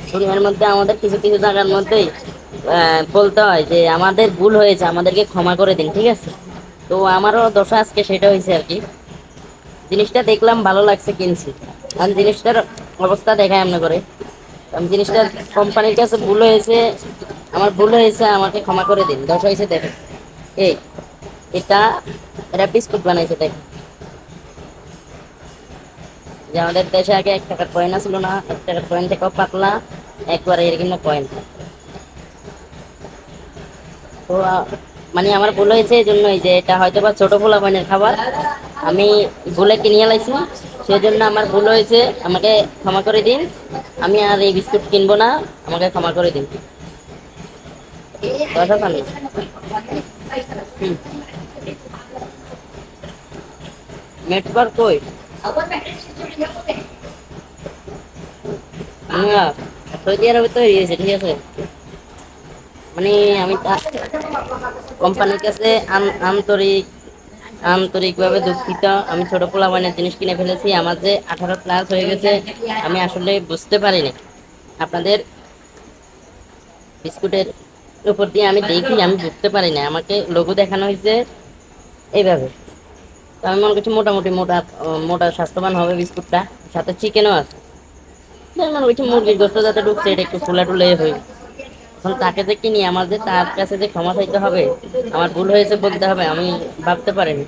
দুনিয়ার মধ্যে আমাদের কিছু কিছু জায়গার মধ্যেই বলতে হয় যে আমাদের ভুল হয়েছে, আমাদেরকে ক্ষমা করে দিন, ঠিক আছে? তো আমারও দশা আজকে সেটা হয়েছে আর কি। জিনিসটা দেখলাম ভালো লাগছে, কিনছি। আমি জিনিসটার অবস্থা দেখাই এমন করে, আমি জিনিসটা কোম্পানির কাছে ভুল হয়েছে, আমার ভুল হয়েছে, আমাকে ক্ষমা করে দিন। দশা হয়েছে দেখেন, এই এটা এরা বিস্কুট বানাইছে দেখেন। যে আমাদের দেশে আগে 1 টাকার কয়েন ছিল না, 1 টাকার কয়েন থেকেও পাতলা, একবারে এর কিন্তু কয়েন। তো মানে আমার ভুল হয়েছে এই জন্যই যে এটা হয়তো বা ছোট পোলাপানের খাবার, আমি ভুলে কিনিয়ে লাইছি, সেই জন্য আমার ভুল হয়েছে, আমাকে ক্ষমা করে দিন। আমি আর এই বিস্কুট কিনবো না, আমাকে ক্ষমা করে দিন। কথা জানি। নেটওয়ার্ক কই? না, সৌদি আরবে তো হয়েছে, ঠিক আছে। মানে আমি কোম্পানির কাছে আন্তরিকভাবে দুঃখিত। আমি ছোট পোলাপানের জিনিস কিনে ফেলেছি, আমার যে 18+ হয়ে গেছে, আমি আসলে বুঝতে পারিনি। আপনাদের বিস্কুটের উপর দিয়ে আমি দেখি, আমি বুঝতে পারি না, আমাকে লোগো দেখানো হয়েছে এইভাবে। তো আমি মনে করছি মোটামুটি মোটা মোটা স্বাস্থ্যবান হবে বিস্কুটটা, সাথে চিকেনও আছে। তো আমি মনে করছি মুরগির গোস্ত যাতে ঢুকছে, এটা একটু ফুলা টুলে হই। এখন তাকে যে কিনি, আমার যে তার কাছে যে ক্ষমা চাইতে হবে, আমার ভুল হয়েছে বলতে হবে, আমি ভাবতে পারিনি।